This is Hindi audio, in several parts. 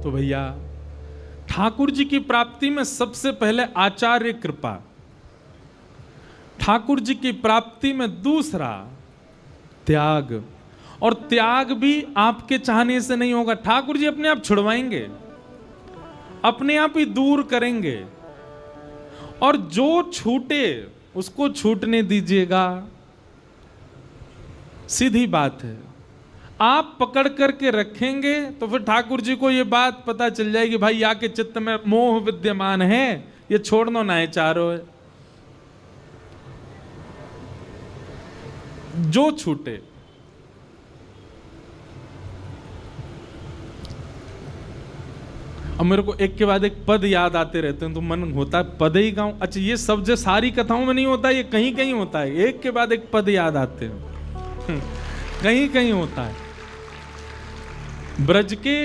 तो भैया ठाकुर जी की प्राप्ति में सबसे पहले आचार्य कृपा, ठाकुर जी की प्राप्ति में दूसरा त्याग, और त्याग भी आपके चाहने से नहीं होगा, ठाकुर जी अपने आप छुड़वाएंगे, अपने आप ही दूर करेंगे। और जो छूटे उसको छूटने दीजिएगा, सीधी बात है। आप पकड़ करके रखेंगे तो फिर ठाकुर जी को यह बात पता चल जाएगी, भाई या के चित्त में मोह विद्यमान है, ये छोड़ना ना है चारों है। जो छूटे, अब मेरे को एक के बाद एक पद याद आते रहते हैं तो मन होता है पद ही गाऊं। अच्छा, ये सब जो सारी कथाओं में नहीं होता, ये कहीं कहीं होता है, एक के बाद एक पद याद आते हैं कहीं कहीं होता है। ब्रज के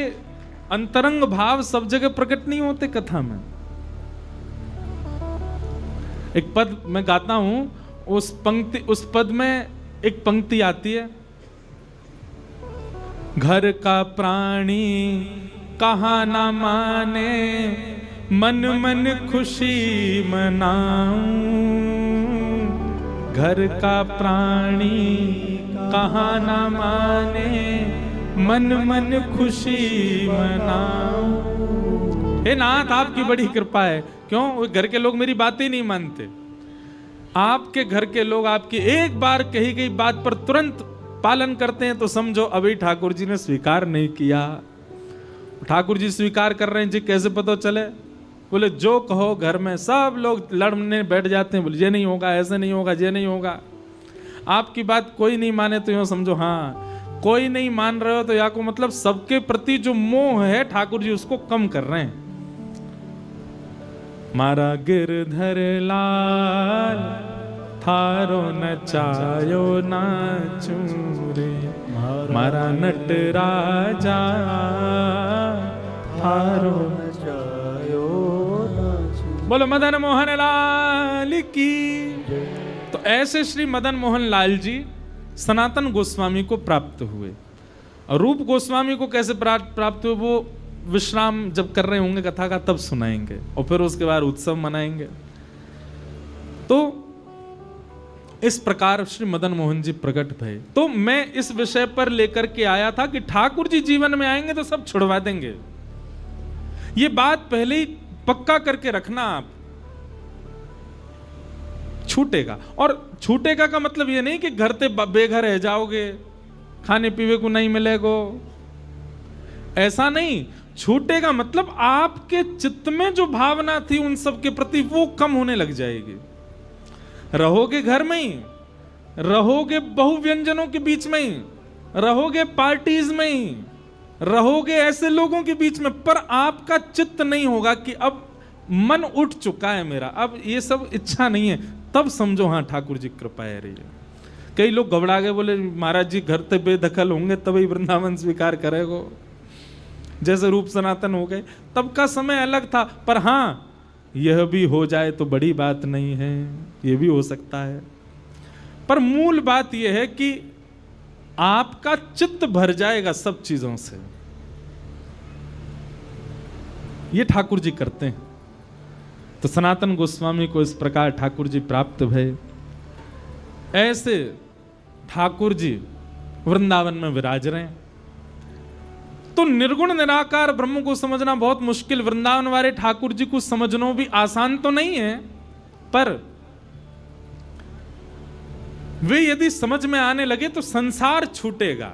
अंतरंग भाव सब जगह प्रकट नहीं होते कथा में। एक पद मैं गाता हूं, उस पद में एक पंक्ति आती है, घर का प्राणी कहा ना माने, मन मन खुशी मनाऊं। घर का प्राणी कहा ना माने, मन मन खुशी मनाऊं। हे नाथ, आपकी बड़ी कृपा है। क्यों? घर के लोग मेरी बातें नहीं मानते। आपके घर के लोग आपकी एक बार कही गई बात पर तुरंत पालन करते हैं तो समझो अभी ठाकुर जी ने स्वीकार नहीं किया। ठाकुर जी स्वीकार कर रहे हैं जी, कैसे पता चले? बोले जो कहो घर में सब लोग लड़ने बैठ जाते हैं, बोले ये नहीं होगा, ऐसे नहीं होगा, ये नहीं होगा। आपकी बात कोई नहीं माने तो यूं समझो, हाँ कोई नहीं मान रहे हो तो या को मतलब सबके प्रति जो मोह है ठाकुर जी उसको कम कर रहे हैं। मारा गिरधर लाल थारो नचायो नाचू रे, मारा नट राजा थारो नचायो नाचू। बोलो मदन मोहन लाल की। तो ऐसे श्री मदन मोहन लाल जी सनातन गोस्वामी को प्राप्त हुए। और रूप गोस्वामी को कैसे प्राप्त हुए वो विश्राम जब कर रहे होंगे कथा का तब सुनाएंगे, और फिर उसके बाद उत्सव मनाएंगे। तो इस प्रकार श्री मदन मोहन जी प्रकट भये। तो मैं इस विषय पर लेकर के आया था कि ठाकुर जी जीवन में आएंगे तो सब छुड़वा देंगे। ये बात पहले ही पक्का करके रखना। आप छूटेगा, और छूटेगा का मतलब ये नहीं कि घर से बेघर रह जाओगे, खाने पीने को नहीं मिलेगा, ऐसा नहीं। छूटेगा मतलब आपके चित्त में जो भावना थी उन सब के प्रति वो कम होने लग जाएगी। रहोगे घर में ही, रहोगे बहुव्यंजनों के बीच में ही, रहोगे पार्टीज में ही, रहोगे ऐसे लोगों के बीच में, पर आपका चित्त नहीं होगा कि अब मन उठ चुका है मेरा, अब ये सब इच्छा नहीं है। तब समझो हाँ ठाकुर जी कृपा है रही है। कई लोग घबरा गए, बोले महाराज जी घर से बेदखल होंगे तभी वृंदावन स्वीकार करेगो, जैसे रूप सनातन हो गए। तब का समय अलग था, पर हाँ यह भी हो जाए तो बड़ी बात नहीं है, यह भी हो सकता है। पर मूल बात यह है कि आपका चित्त भर जाएगा सब चीजों से। ये ठाकुर जी करते हैं। तो सनातन गोस्वामी को इस प्रकार ठाकुर जी प्राप्त भये। ऐसे ठाकुर जी वृंदावन में विराज रहे हैं। तो निर्गुण निराकार ब्रह्म को समझना बहुत मुश्किल, वृंदावन वाले ठाकुर जी को समझना भी आसान तो नहीं है, पर वे यदि समझ में आने लगे तो संसार छूटेगा,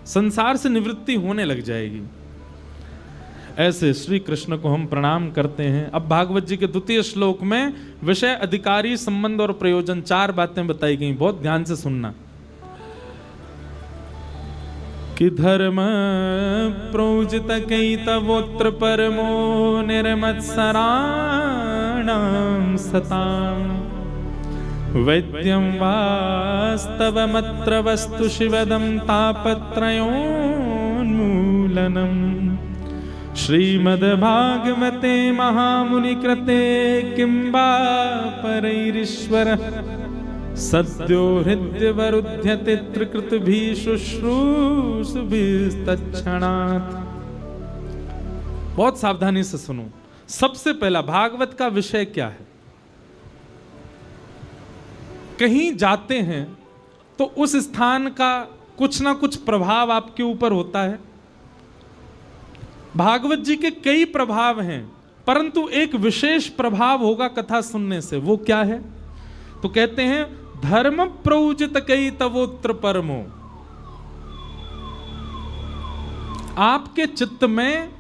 संसार से निवृत्ति होने लग जाएगी। ऐसे श्री कृष्ण को हम प्रणाम करते हैं। अब भागवत जी के द्वितीय श्लोक में विषय, अधिकारी, संबंध और प्रयोजन, 4 बातें बताई गई, बहुत ध्यान से सुनना। कि धर्म प्रोजित कई तवोत्र परमो निर्मत्सराणां सतां, वैद्यं वास्तवमत्र वस्तु शिवदं तापत्रयोन्मूलनम्। श्रीमद्भागवते महामुनि कृते किं वा परैरीश्वरः सद्यो हृद्यवरुध्यते त्रिकृतभिः शुश्रूषुभिस्तत्क्षणात्। बहुत सावधानी से सुनो। सबसे पहला, भागवत का विषय क्या है? कहीं जाते हैं तो उस स्थान का कुछ ना कुछ प्रभाव आपके ऊपर होता है। भागवत जी के कई प्रभाव हैं, परंतु एक विशेष प्रभाव होगा कथा सुनने से। वो क्या है? तो कहते हैं धर्म प्रौजित कई तवोत्र परमो। आपके चित्त में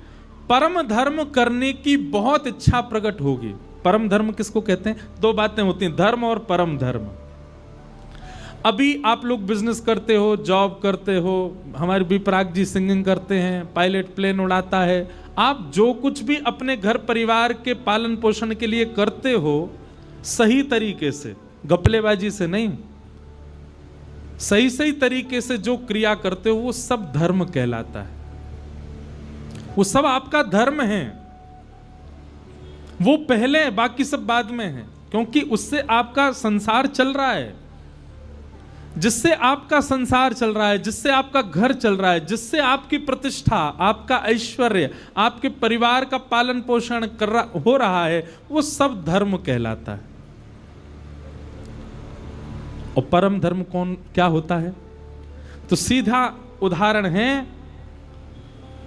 परम धर्म करने की बहुत इच्छा प्रकट होगी। परम धर्म किसको कहते हैं? दो बातें होती हैं, धर्म और परम धर्म। अभी आप लोग बिजनेस करते हो, जॉब करते हो, हमारे विपराग जी सिंगिंग करते हैं, पायलट प्लेन उड़ाता है। आप जो कुछ भी अपने घर परिवार के पालन पोषण के लिए करते हो, सही तरीके से, गपलेबाजी से नहीं, सही सही तरीके से जो क्रिया करते हो वो सब धर्म कहलाता है। वो सब आपका धर्म है। वो पहले है, बाकी सब बाद में है, क्योंकि उससे आपका संसार चल रहा है। जिससे आपका संसार चल रहा है, जिससे आपका घर चल रहा है, जिससे आपकी प्रतिष्ठा, आपका ऐश्वर्य, आपके परिवार का पालन पोषण हो रहा है, वो सब धर्म कहलाता है। और परम धर्म क्या होता है? तो सीधा उदाहरण है,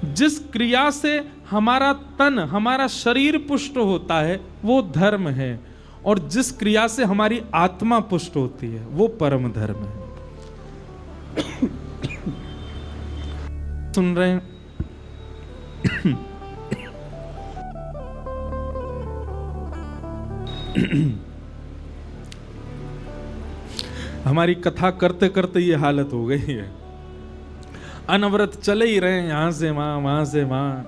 जिस क्रिया से हमारा तन, हमारा शरीर पुष्ट होता है वो धर्म है, और जिस क्रिया से हमारी आत्मा पुष्ट होती है वो परम धर्म है। सुन रहे हैं? हमारी कथा करते करते ये हालत हो गई है। अनवरत चले ही रहे, यहां से वहां से वहां।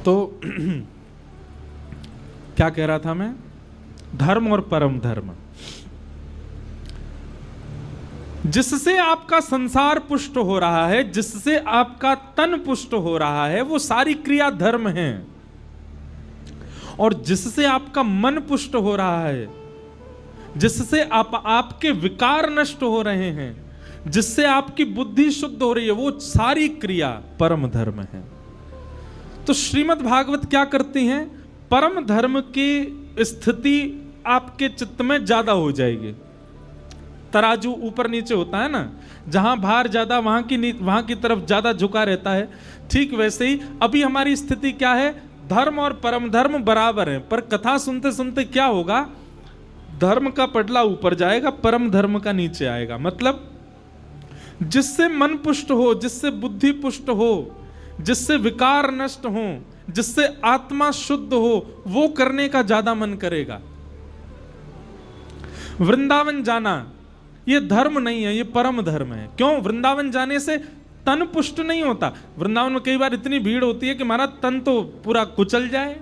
तो क्या कह रहा था मैं? धर्म और परम धर्म, जिससे आपका संसार पुष्ट हो रहा है, जिससे आपका तन पुष्ट हो रहा है, वो सारी क्रिया धर्म है। और जिससे आपका मन पुष्ट हो रहा है, जिससे आपके विकार नष्ट हो रहे हैं, जिससे आपकी बुद्धि शुद्ध हो रही है, वो सारी क्रिया परम धर्म है। तो श्रीमद् भागवत क्या करती हैं? परम धर्म की स्थिति आपके चित्त में ज्यादा हो जाएगी। तराजू ऊपर नीचे होता है ना, जहां भार ज्यादा वहां की तरफ ज्यादा झुका रहता है। ठीक वैसे ही अभी हमारी स्थिति क्या है? धर्म और परम धर्म बराबर है, पर कथा सुनते सुनते क्या होगा? धर्म का पटला ऊपर जाएगा, परम धर्म का नीचे आएगा। मतलब जिससे मन पुष्ट हो, जिससे बुद्धि पुष्ट हो, जिससे विकार नष्ट हो, जिससे आत्मा शुद्ध हो, वो करने का ज्यादा मन करेगा। वृंदावन जाना ये धर्म नहीं है, ये परम धर्म है। क्यों? वृंदावन जाने से तन पुष्ट नहीं होता। वृंदावन में कई बार इतनी भीड़ होती है कि हमारा तन तो पूरा कुचल जाए।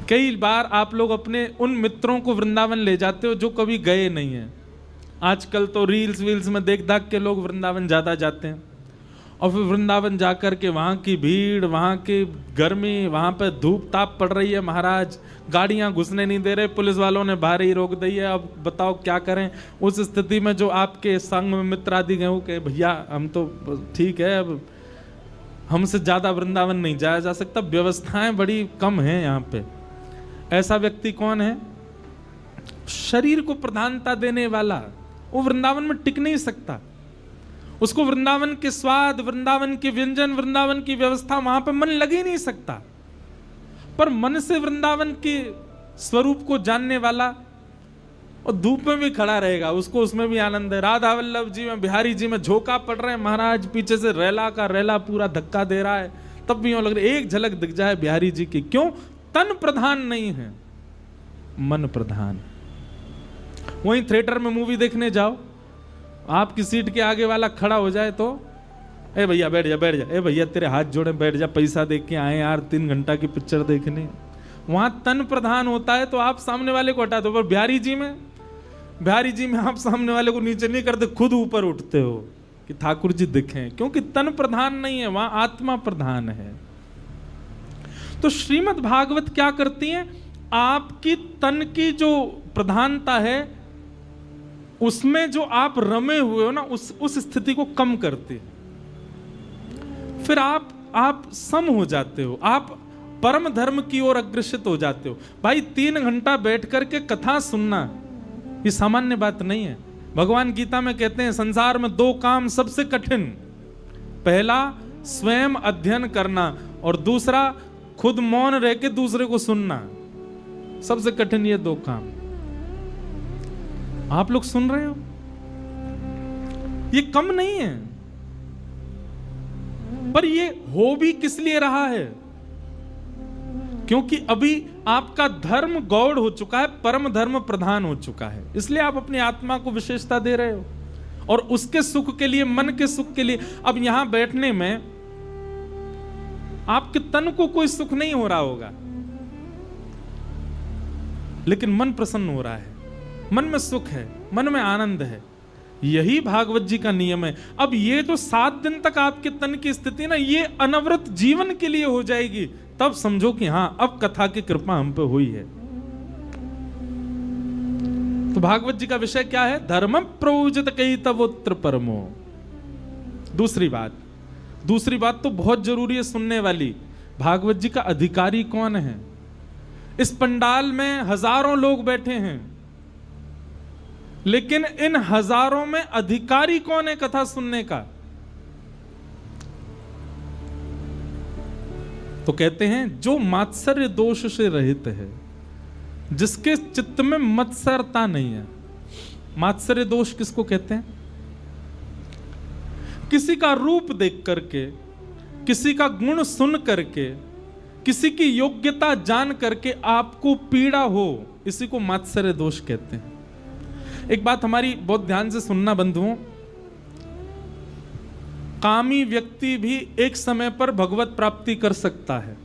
कई बार आप लोग अपने उन मित्रों को वृंदावन ले जाते हो जो कभी गए नहीं है। आजकल तो रील्स वील्स में देख दाख के लोग वृंदावन ज्यादा जाते हैं, और फिर वृंदावन जाकर के वहां की भीड़, वहां की गर्मी, वहां पे धूप ताप पड़ रही है महाराज, गाड़ियां घुसने नहीं दे रहे, पुलिस वालों ने बाहर ही रोक दी है। अब बताओ क्या करें? उस स्थिति में जो आपके संग में मित्र आदि गए हो कि भैया हम तो ठीक है, अब हमसे ज्यादा वृंदावन नहीं जाया जा सकता, व्यवस्थाएं बड़ी कम हैं यहाँ पे। ऐसा व्यक्ति कौन है? शरीर को प्रधानता देने वाला। वो वृंदावन में टिक नहीं सकता। उसको वृंदावन के स्वाद, वृंदावन के व्यंजन, वृंदावन की व्यवस्था, वहां पे मन लग ही नहीं सकता। पर मन से वृंदावन के स्वरूप को जानने वाला और धूप में भी खड़ा रहेगा, उसको उसमें भी आनंद है। राधा वल्लभ जी में, बिहारी जी में झोंका पड़ रहे हैं महाराज, पीछे से रेला का रेला पूरा धक्का दे रहा है, तब भी यूं लग रहा है एक झलक दिख जाए बिहारी जी की। क्यों? तन प्रधान नहीं है, मन प्रधान। वहीं थिएटर में मूवी देखने जाओ, आपकी सीट के आगे वाला खड़ा हो जाए तो ए भैया बैठ जा, बैठ जा, ए भैया तेरे हाथ जोड़े बैठ जा, पैसा देख के आए यार 3 घंटा की पिक्चर देखने। वहां तन प्रधान होता है तो आप सामने वाले को हटा दो। पर बिहारी जी में आप सामने वाले को नीचे नहीं करते, खुद ऊपर उठते हो कि ठाकुर जी दिखें, क्योंकि तन प्रधान नहीं है, वहां आत्मा प्रधान है। तो श्रीमद् भागवत क्या करती है? आपकी तन की जो प्रधानता है उसमें जो आप रमे हुए हो ना, उस स्थिति को कम करती है। फिर आप सम हो जाते हो, आप परम धर्म की ओर अग्रसित हो जाते हो। भाई 3 घंटा बैठ करके कथा सुनना ये सामान्य बात नहीं है। भगवान गीता में कहते हैं संसार में 2 काम सबसे कठिन, पहला स्वयं अध्ययन करना और दूसरा खुद मौन रह के दूसरे को सुनना। सबसे कठिन ये 2 काम। आप लोग सुन रहे हो, ये कम नहीं है, पर ये हो भी किस लिए रहा है? क्योंकि अभी आपका धर्म गौड़ हो चुका है, परम धर्म प्रधान हो चुका है, इसलिए आप अपनी आत्मा को विशेषता दे रहे हो और उसके सुख के लिए, मन के सुख के लिए। अब यहां बैठने में आपके तन को कोई सुख नहीं हो रहा होगा, लेकिन मन प्रसन्न हो रहा है, मन में सुख है, मन में आनंद है। यही भागवत जी का नियम है। अब ये जो 7 दिन तक आपके तन की स्थिति ना, ये अनवरत जीवन के लिए हो जाएगी, तब समझो कि हां अब कथा की कृपा हम पे हुई है। तो भागवत जी का विषय क्या है? धर्म प्रोजित कई तवोत्र परमो। दूसरी बात तो बहुत जरूरी है सुनने वाली। भागवत जी का अधिकारी कौन है? इस पंडाल में हजारों लोग बैठे हैं, लेकिन इन हजारों में अधिकारी कौन है कथा सुनने का? तो कहते हैं जो मात्सर्य दोष से रहित है, जिसके चित्त में मत्सरता नहीं है। मात्सर्य दोष किसको कहते हैं? किसी का रूप देख करके, किसी का गुण सुन करके, किसी की योग्यता जान करके आपको पीड़ा हो, इसी को मात्सर्य दोष कहते हैं। एक बात हमारी बहुत ध्यान से सुनना बंधुओं, कामी व्यक्ति भी एक समय पर भगवत प्राप्ति कर सकता है,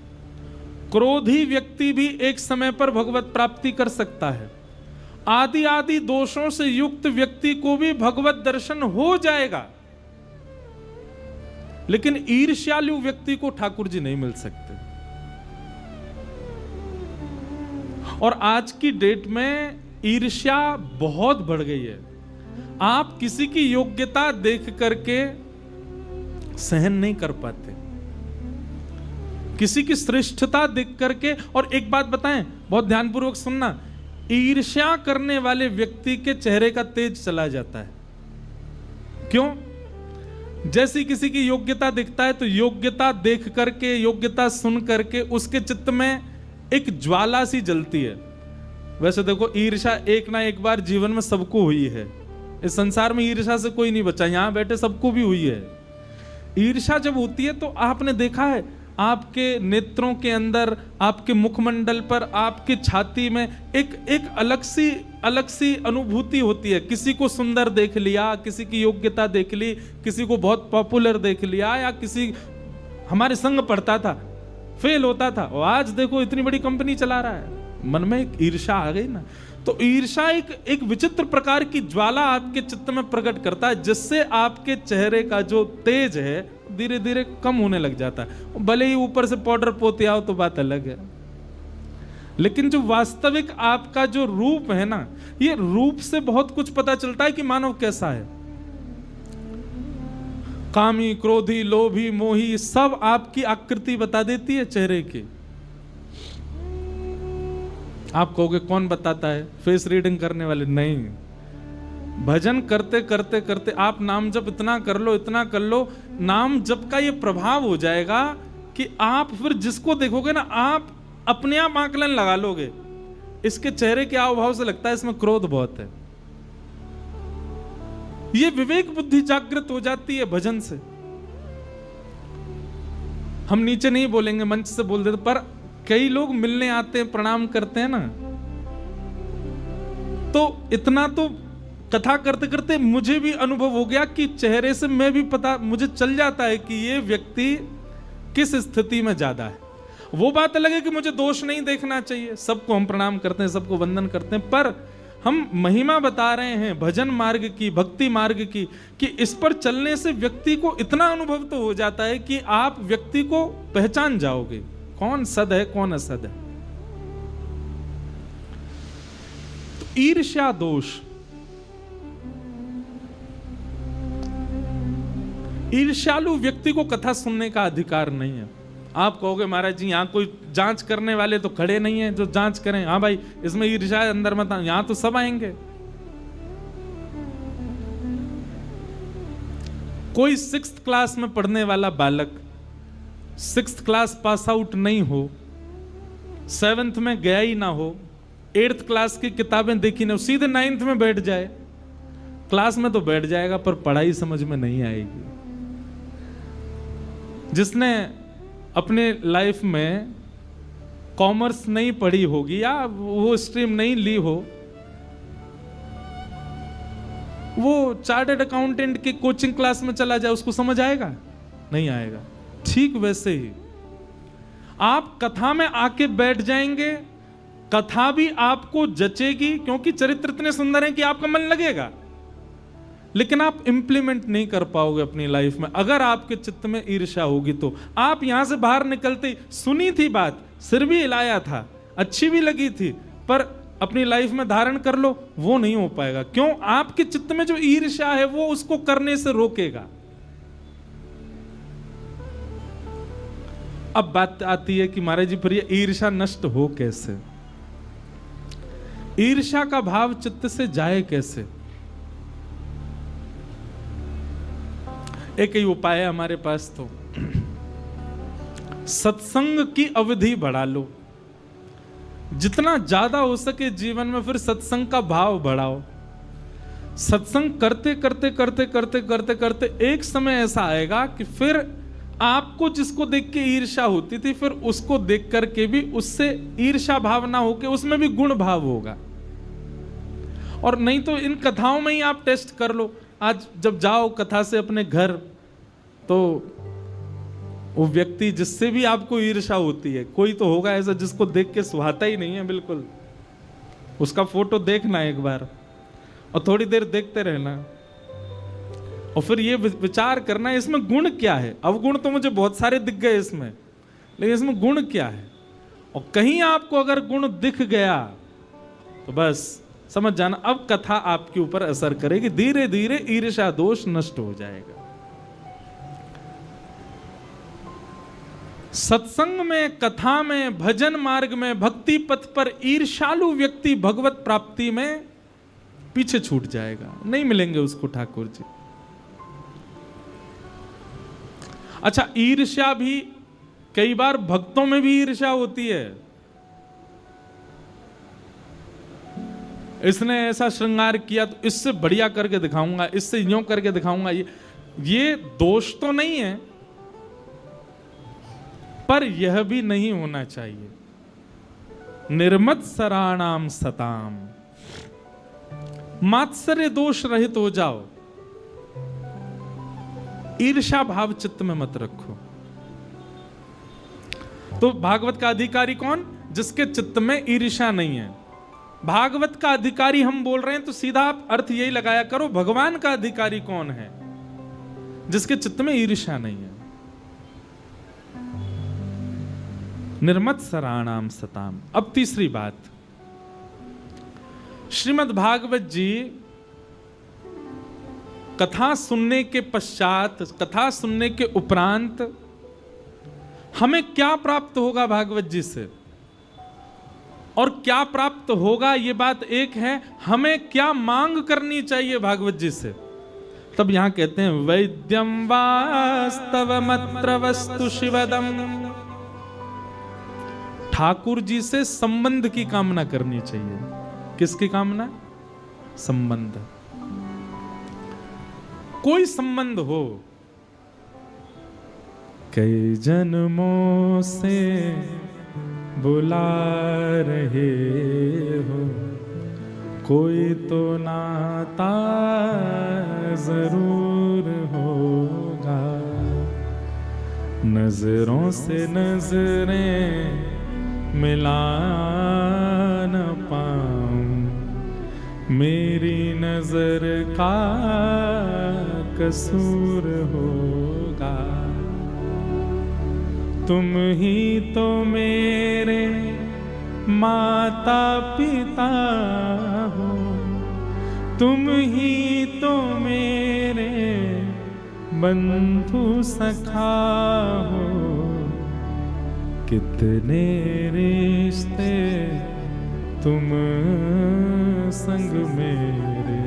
क्रोधी व्यक्ति भी एक समय पर भगवत प्राप्ति कर सकता है, आदि आदि दोषों से युक्त व्यक्ति को भी भगवत दर्शन हो जाएगा, लेकिन ईर्ष्यालु व्यक्ति को ठाकुर जी नहीं मिल सकते। और आज की डेट में ईर्ष्या बहुत बढ़ गई है। आप किसी की योग्यता देख करके सहन नहीं कर पाते, किसी की श्रेष्ठता देख करके। और एक बात बताएं, बहुत ध्यानपूर्वक सुनना, ईर्ष्या करने वाले व्यक्ति के चेहरे का तेज चला जाता है। क्यों? जैसी किसी की योग्यता दिखता है तो योग्यता देख करके, योग्यता सुन करके उसके चित्त में एक ज्वाला सी जलती है। वैसे देखो, ईर्ष्या एक ना एक बार जीवन में सबको हुई है। इस संसार में ईर्ष्या से कोई नहीं बचा, यहां बैठे सबको भी हुई है। ईर्ष्या जब होती है तो आपने देखा है आपके नेत्रों के अंदर, आपके मुखमंडल पर, आपकी छाती में एक अलग सी अनुभूति होती है। किसी को सुंदर देख लिया, किसी की योग्यता देख ली, किसी को बहुत पॉपुलर देख लिया, या किसी हमारे संग पढ़ता था, फेल होता था, और आज देखो इतनी बड़ी कंपनी चला रहा है। मन में एक ईर्ष्या आ गई ना। तो ईर्ष्या एक विचित्र प्रकार की ज्वाला आपके चित्त में प्रकट करता है, जिससे आपके चेहरे का जो तेज है धीरे धीरे कम होने लग जाता है। भले ही ऊपर से पाउडर पोते आओ तो बात अलग है, लेकिन जो वास्तविक आपका जो रूप है ना, ये रूप से बहुत कुछ पता चलता है कि मानव कैसा है। कामी, क्रोधी, लोभी, मोही, सब आपकी आकृति बता देती है चेहरे की। आप कहोगे कौन बताता है? फेस रीडिंग करने वाले नहीं। भजन करते करते करते आप नाम जप इतना कर लो, नाम जप का ये प्रभाव हो जाएगा कि आप फिर जिसको देखोगे ना, आप अपने आप आकलन लगा लोगे, इसके चेहरे के हाव भाव से लगता है इसमें क्रोध बहुत है। ये विवेक बुद्धि जागृत हो जाती है भजन से। हम नीचे नहीं बोलेंगे, मंच से बोल देते, पर कई लोग मिलने आते हैं, प्रणाम करते हैं ना, तो इतना तो कथा करते करते मुझे भी अनुभव हो गया कि चेहरे से मैं भी पता मुझे चल जाता है कि ये व्यक्ति किस स्थिति में ज्यादा है। वो बात अलग है कि मुझे दोष नहीं देखना चाहिए, सबको हम प्रणाम करते हैं, सबको वंदन करते हैं, पर हम महिमा बता रहे हैं भजन मार्ग की, भक्ति मार्ग की, कि इस पर चलने से व्यक्ति को इतना अनुभव तो हो जाता है कि आप व्यक्ति को पहचान जाओगे कौन सद है कौन असद है। तो ईर्ष्या दोष ईर्ष्यालु व्यक्ति को कथा सुनने का अधिकार नहीं है। आप कहोगे महाराज जी यहाँ कोई जांच करने वाले तो खड़े नहीं है जो जांच करें। हाँ भाई, इसमें ईर्ष्या अंदर मत, यहां तो सब आएंगे। कोई 6th क्लास में पढ़ने वाला बालक 6th क्लास पास आउट नहीं हो, 7th में गया ही ना हो, 8th क्लास की किताबें देखी ना, सीधे 9th में बैठ जाए, क्लास में तो बैठ जाएगा पर पढ़ाई समझ में नहीं आएगी। जिसने अपने लाइफ में कॉमर्स नहीं पढ़ी होगी या वो स्ट्रीम नहीं ली हो, वो चार्टर्ड अकाउंटेंट की कोचिंग क्लास में चला जाए, उसको समझ आएगा? नहीं आएगा। ठीक वैसे ही आप कथा में आके बैठ जाएंगे, कथा भी आपको जचेगी क्योंकि चरित्र इतने सुंदर हैं कि आपका मन लगेगा, लेकिन आप इंप्लीमेंट नहीं कर पाओगे अपनी लाइफ में। अगर आपके चित्त में ईर्ष्या होगी तो आप यहां से बाहर निकलते, सुनी थी बात, सिर भी हिलाया था, अच्छी भी लगी थी, पर अपनी लाइफ में धारण कर लो, वो नहीं हो पाएगा। क्यों? आपके चित्त में जो ईर्ष्या है वो उसको करने से रोकेगा। अब बात आती है कि महाराज जी पर ये ईर्ष्या नष्ट हो कैसे, ईर्ष्या का भाव चित्त से जाए कैसे? एक ही उपाय है हमारे पास, तो सत्संग की अवधि बढ़ा लो, जितना ज्यादा हो सके जीवन में फिर सत्संग का भाव बढ़ाओ। सत्संग करते करते करते करते करते करते एक समय ऐसा आएगा कि फिर आपको जिसको देख के ईर्ष्या होती थी, फिर उसको देख करके भी उससे ईर्ष्या भाव ना होके उसमें भी गुण भाव होगा। और नहीं तो इन कथाओं में ही आप टेस्ट कर लो। आज जब जाओ कथा से अपने घर, तो वो व्यक्ति जिससे भी आपको ईर्ष्या होती है, कोई तो होगा ऐसा जिसको देख के सुहाता ही नहीं है बिल्कुल, उसका फोटो देखना एक बार और थोड़ी देर देखते रहना और फिर ये विचार करना इसमें गुण क्या है। अवगुण तो मुझे बहुत सारे दिख गए इसमें, लेकिन इसमें गुण क्या है? और कहीं आपको अगर गुण दिख गया तो बस समझ जाना अब कथा आपके ऊपर असर करेगी, धीरे धीरे ईर्ष्या दोष नष्ट हो जाएगा। सत्संग में, कथा में, भजन मार्ग में, भक्ति पथ पर ईर्ष्यालु व्यक्ति भगवत प्राप्ति में पीछे छूट जाएगा, नहीं मिलेंगे उसको ठाकुर जी। अच्छा, ईर्ष्या भी कई बार भक्तों में भी ईर्ष्या होती है। इसने ऐसा श्रृंगार किया तो इससे बढ़िया करके दिखाऊंगा, इससे यूं करके दिखाऊंगा। ये दोष तो नहीं है, पर यह भी नहीं होना चाहिए। निर्मत्सराणाम सताम, मात्सर्य दोष रहित हो जाओ, ईर्ष्या भाव चित्त में मत रखो। तो भागवत का अधिकारी कौन? जिसके चित्त में ईर्ष्या नहीं है। भागवत का अधिकारी हम बोल रहे हैं तो सीधा आप अर्थ यही लगाया करो, भगवान का अधिकारी कौन है? जिसके चित्त में ईर्ष्या नहीं है। निर्मत्सराणाम सताम। अब तीसरी बात, श्रीमद् भागवत जी कथा सुनने के पश्चात, कथा सुनने के उपरांत हमें क्या प्राप्त होगा भागवत जी से, और क्या प्राप्त होगा ये बात एक है, हमें क्या मांग करनी चाहिए भागवत जी से। तब यहां कहते हैं वैद्यम वास्तवमत्र वस्तु शिवदम, ठाकुर जी से संबंध की कामना करनी चाहिए। किसकी कामना? संबंध। कोई संबंध हो, कई जन्मों से बुला रहे हो, कोई तो नाता जरूर होगा, नजरों से नजरें मिला न पाऊं, मेरी नजर का कसूर होगा, तुम ही तो मेरे माता पिता हो, तुम ही तो मेरे बंधु सखा हो, कितने रिश्ते तुम संग मेरे,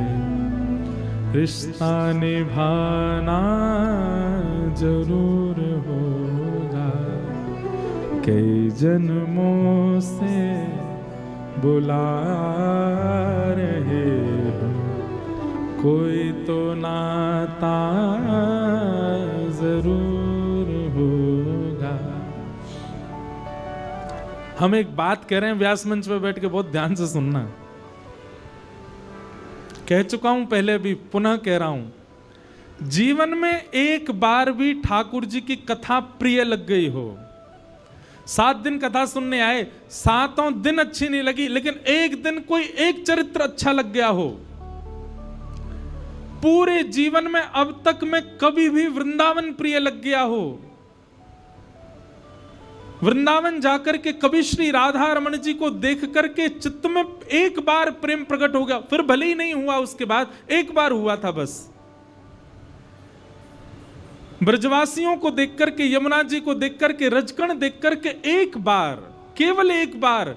रिश्ता निभाना जरूर होगा, कई जन्मों से बुला रहे हो, कोई तो नाता जरूर होगा। हम एक बात कह रहे हैं व्यास मंच पे बैठ के, बहुत ध्यान से सुनना। कह चुका हूं पहले भी, पुनः कह रहा हूं, जीवन में एक बार भी ठाकुर जी की कथा प्रिय लग गई हो, 7 दिन कथा सुनने आए, 7 दिन अच्छी नहीं लगी, लेकिन एक दिन कोई एक चरित्र अच्छा लग गया हो, पूरे जीवन में अब तक में कभी भी वृंदावन प्रिय लग गया हो, वृंदावन जाकर के कभी श्री राधा रमण जी को देख करके चित्त में एक बार प्रेम प्रकट हो गया, फिर भले ही नहीं हुआ उसके बाद, एक बार हुआ था बस। ब्रजवासियों को देख करके, यमुना जी को देख करके, रजकण देख करके एक बार, केवल एक बार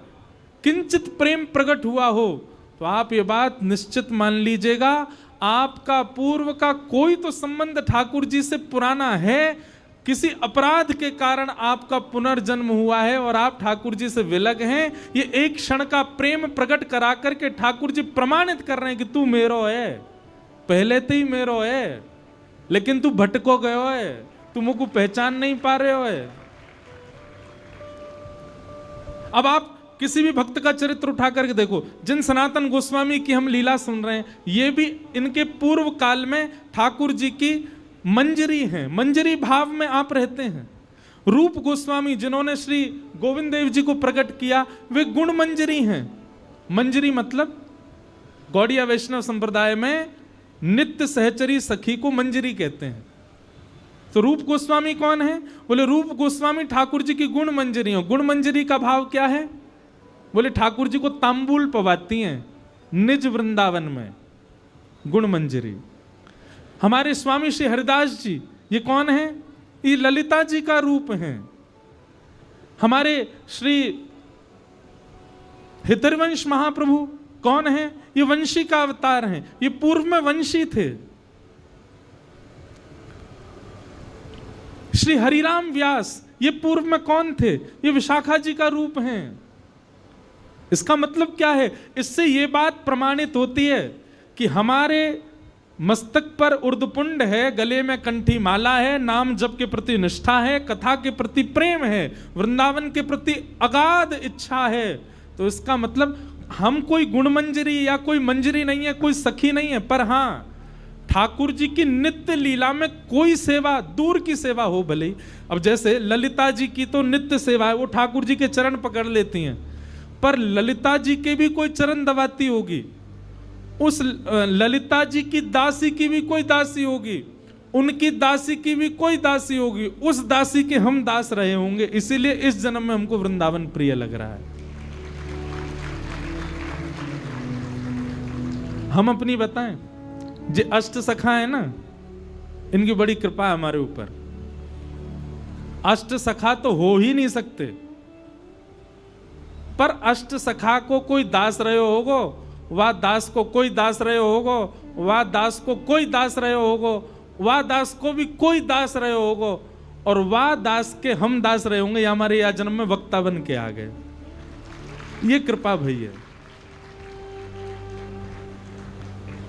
किंचित प्रेम प्रकट हुआ हो, तो आप ये बात निश्चित मान लीजिएगा, आपका पूर्व का कोई तो संबंध ठाकुर जी से पुराना है, किसी अपराध के कारण आपका पुनर्जन्म हुआ है और आप ठाकुर जी से विलग हैं। ये एक क्षण का प्रेम प्रकट करा करके ठाकुर जी प्रमाणित कर रहे हैं कि तू मेरो है, पहले तो ही मेरो है, लेकिन तू भटको गयो है, तू मुझको पहचान नहीं पा रहे हो है। अब आप किसी भी भक्त का चरित्र उठा करके देखो, जिन सनातन गोस्वामी की हम लीला सुन रहे हैं, ये भी इनके पूर्व काल में ठाकुर जी की मंजरी हैं, मंजरी भाव में आप रहते हैं। रूप गोस्वामी जिन्होंने श्री गोविंद देव जी को प्रकट किया, वे गुण मंजरी हैं। मंजरी मतलब गौड़िया वैष्णव संप्रदाय में नित्य सहचरी सखी को मंजरी कहते हैं। तो रूप गोस्वामी कौन है? बोले रूप गोस्वामी ठाकुर जी की गुण मंजरी हो। गुण मंजरी का भाव क्या है? बोले ठाकुर जी को तांबूल पवाती हैं निज वृंदावन में, गुण मंजरी। हमारे स्वामी श्री हरिदास जी, ये कौन है? ये ललिता जी का रूप हैं। हमारे श्री हितरवंश महाप्रभु कौन है? ये वंशी का अवतार हैं, ये पूर्व में वंशी थे। श्री हरिराम व्यास ये पूर्व में कौन थे? ये विशाखा जी का रूप हैं। इसका मतलब क्या है? इससे ये बात प्रमाणित होती है कि हमारे मस्तक पर उर्दपुंड है, गले में कंठी माला है, नाम जप के प्रति निष्ठा है, कथा के प्रति प्रेम है, वृंदावन के प्रति अगाध इच्छा है। तो इसका मतलब हम कोई गुणमंजरी या कोई मंजरी नहीं है, कोई सखी नहीं है, पर हाँ ठाकुर जी की नित्य लीला में कोई सेवा, दूर की सेवा हो भले ही। अब जैसे ललिता जी की तो नित्य सेवा है, वो ठाकुर जी के चरण पकड़ लेती हैं, पर ललिता जी के भी कोई चरण दबाती होगी, उस ललिता जी की दासी की भी कोई दासी होगी, उनकी दासी की भी कोई दासी होगी, उस दासी के हम दास रहे होंगे। इसीलिए इस जन्म में हमको वृंदावन प्रिय लग रहा है। हम अपनी बताएं, जो अष्ट सखा है ना, इनकी बड़ी कृपा है हमारे ऊपर। अष्ट सखा तो हो ही नहीं सकते, पर अष्ट सखा को कोई दास रहे होगो, वह दास को कोई दास रहे होगो, वह दास को कोई दास रहे होगो, वह दास को भी कोई दास रहे होगो, और वह दास के हम दास रहे होंगे। या हमारे या जन्म में वक्ता बन के आ गए। ये कृपा भई है।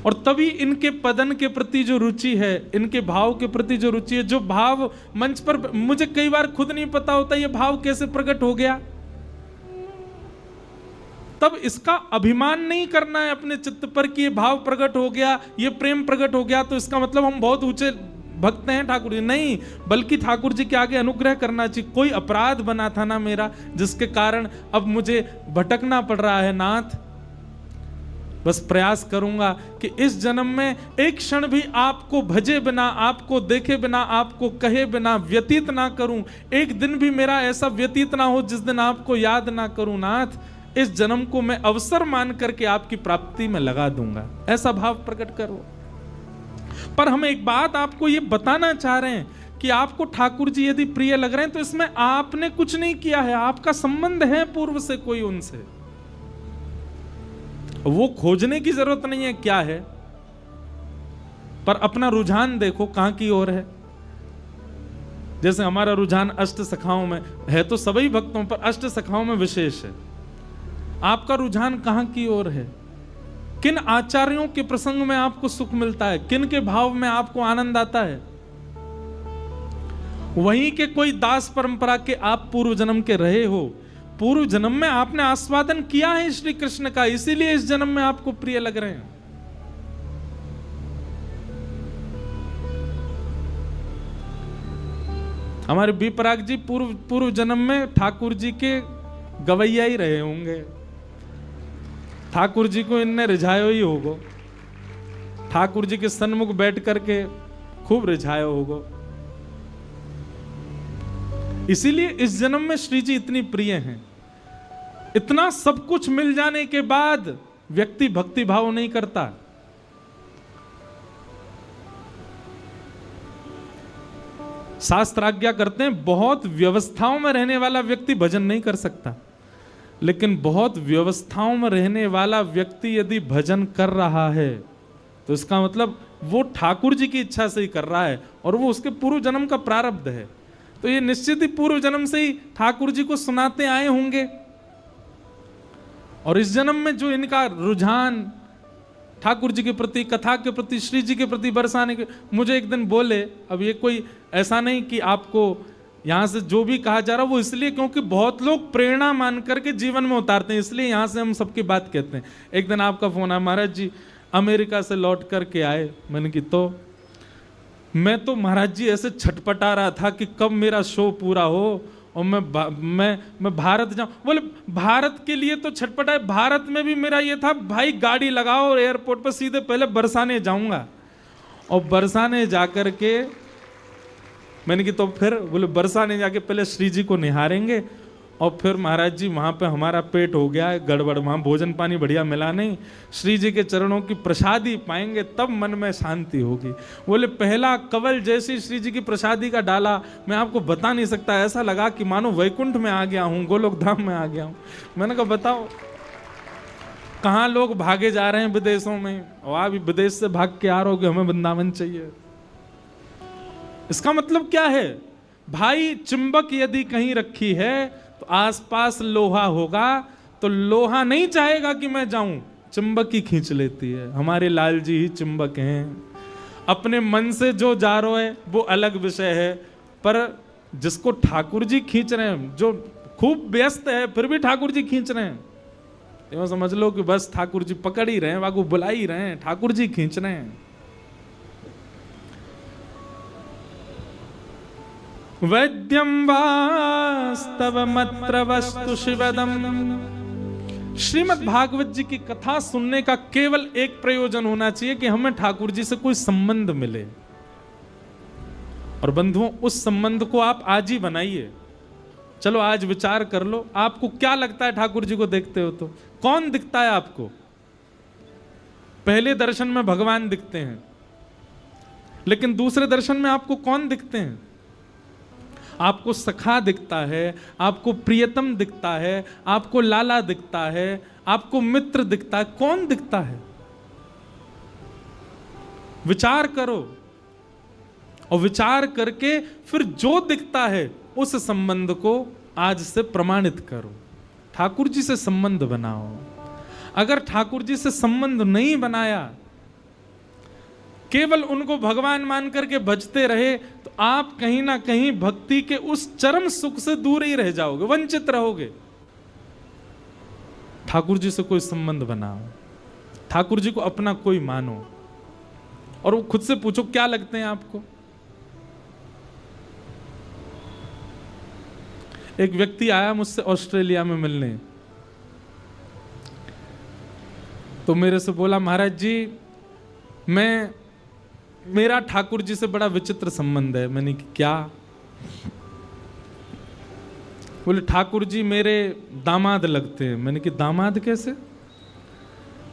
और तभी इनके पदन के प्रति जो रुचि है, इनके भाव के प्रति जो रुचि है, जो भाव मंच पर मुझे कई बार खुद नहीं पता होता ये भाव कैसे प्रकट हो गया, तब इसका अभिमान नहीं करना है अपने चित्त पर कि ये भाव प्रकट हो गया, ये प्रेम प्रकट हो गया, तो इसका मतलब हम बहुत ऊंचे भक्त हैं ठाकुर जी। नहीं, बल्कि ठाकुर जी के आगे अनुग्रह करना चाहिए। कोई अपराध बना था ना मेरा, जिसके कारण अब मुझे भटकना पड़ रहा है नाथ। बस प्रयास करूंगा कि इस जन्म में एक क्षण भी आपको भजे बिना, आपको देखे बिना, आपको कहे बिना व्यतीत ना करूं। एक दिन भी मेरा ऐसा व्यतीत ना हो जिस दिन आपको याद ना करूं नाथ। इस जन्म को मैं अवसर मान करके आपकी प्राप्ति में लगा दूंगा। ऐसा भाव प्रकट करो। पर हम एक बात आपको ये बताना चाह रहे हैं कि आपको ठाकुर जी यदि प्रिय लग रहे हैं तो इसमें आपने कुछ नहीं किया है, आपका संबंध है पूर्व से कोई उनसे, वो खोजने की जरूरत नहीं है क्या है, पर अपना रुझान देखो कहां की ओर है। जैसे हमारा रुझान अष्ट सखाओं में है, तो सभी भक्तों पर अष्ट सखाओं में विशेष है। आपका रुझान कहां की ओर है? किन आचार्यों के प्रसंग में आपको सुख मिलता है, किन के भाव में आपको आनंद आता है? वहीं के कोई दास परंपरा के आप पूर्व जन्म के रहे हो, पूर्व जन्म में आपने आस्वादन किया है श्री कृष्ण का, इसीलिए इस जन्म में आपको प्रिय लग रहे हैं। हमारे बी पराग जी पूर्व जन्म में ठाकुर जी के गवैया ही रहे होंगे, ठाकुर जी को इनने रिझायो ही होगो, ठाकुर जी के सन्मुख बैठ करके खूब रिझायो होगो, इसीलिए इस जन्म में श्री जी इतनी प्रिय हैं। इतना सब कुछ मिल जाने के बाद व्यक्ति भक्ति भाव नहीं करता। शास्त्र आज्ञा करते हैं बहुत व्यवस्थाओं में रहने वाला व्यक्ति भजन नहीं कर सकता, लेकिन बहुत व्यवस्थाओं में रहने वाला व्यक्ति यदि भजन कर रहा है तो इसका मतलब वो ठाकुर जी की इच्छा से ही कर रहा है और वो उसके पूर्व जन्म का प्रारब्ध है। तो ये निश्चित ही पूर्व जन्म से ही ठाकुर जी को सुनाते आए होंगे, और इस जन्म में जो इनका रुझान ठाकुर जी के प्रति, कथा के प्रति, श्री जी के प्रति बरसाने के, मुझे एक दिन बोले, अब ये कोई ऐसा नहीं कि आपको यहां से जो भी कहा जा रहा वो इसलिए क्योंकि बहुत लोग प्रेरणा मान करके जीवन में उतारते हैं, इसलिए यहां से हम सबकी बात कहते हैं। एक दिन आपका फोन आया, महाराज जी अमेरिका से लौट करके आए। मैंने की तो मैं तो महाराज जी ऐसे छटपटा रहा था कि कब मेरा शो पूरा हो और मैं भारत जाऊं। बोले भारत के लिए तो छटपटा है, भारत में भी मेरा ये था भाई गाड़ी लगाओ और एयरपोर्ट पर सीधे पहले बरसाने जाऊंगा, और बरसाने जाकर के मैंने की तो फिर बोले बरसाने जाके पहले श्री जी को निहारेंगे और फिर महाराज जी वहाँ पे हमारा पेट हो गया है गड़बड़, वहाँ भोजन पानी बढ़िया मिला नहीं, श्री जी के चरणों की प्रसादी पाएंगे तब मन में शांति होगी। बोले पहला कवल जैसी श्री जी की प्रसादी का डाला, मैं आपको बता नहीं सकता, ऐसा लगा कि मानो वैकुंठ में आ गया हूँ, गोलोक धाम में आ गया हूँ। मैंने कहा बताओ कहाँ लोग भागे जा रहे हैं विदेशों में, और आप विदेश से भाग के आ रहे हो कि हमें वृंदावन चाहिए। इसका मतलब क्या है भाई, चुंबक यदि कहीं रखी है तो आसपास लोहा होगा, तो लोहा नहीं चाहेगा कि मैं जाऊं, चुंबक ही खींच लेती है। हमारे लाल जी ही चुंबक हैं। अपने मन से जो जा रहा है वो अलग विषय है, पर जिसको ठाकुर जी खींच रहे हैं, जो खूब व्यस्त है फिर भी ठाकुर जी खींच रहे हैं, तो समझ लो कि बस ठाकुर जी पकड़ ही रहे हैं, वागू बुला ही रहे हैं, ठाकुर जी खींच रहे हैं। वैद्यम वास्तवमत्र वस्तु शिवदम। श्रीमद् भागवत जी की कथा सुनने का केवल एक प्रयोजन होना चाहिए कि हमें ठाकुर जी से कोई संबंध मिले। और बंधुओं, उस संबंध को आप आज ही बनाइए। चलो आज विचार कर लो, आपको क्या लगता है ठाकुर जी को देखते हो तो कौन दिखता है आपको? पहले दर्शन में भगवान दिखते हैं, लेकिन दूसरे दर्शन में आपको कौन दिखते हैं? आपको सखा दिखता है, आपको प्रियतम दिखता है, आपको लाला दिखता है, आपको मित्र दिखता है, कौन दिखता है? विचार करो, और विचार करके फिर जो दिखता है उस संबंध को आज से प्रमाणित करो। ठाकुर जी से संबंध बनाओ। अगर ठाकुर जी से संबंध नहीं बनाया, केवल उनको भगवान मान करके भजते रहे, तो आप कहीं ना कहीं भक्ति के उस चरम सुख से दूर ही रह जाओगे, वंचित रहोगे। ठाकुर जी से कोई संबंध बनाओ, ठाकुर जी को अपना कोई मानो, और वो खुद से पूछो क्या लगते हैं आपको। एक व्यक्ति आया मुझसे ऑस्ट्रेलिया में मिलने, तो मेरे से बोला महाराज जी मेरा ठाकुर जी से बड़ा विचित्र संबंध है। मैंने कहा क्या? बोले ठाकुर जी मेरे दामाद लगते हैं। मैंने कहा दामाद कैसे?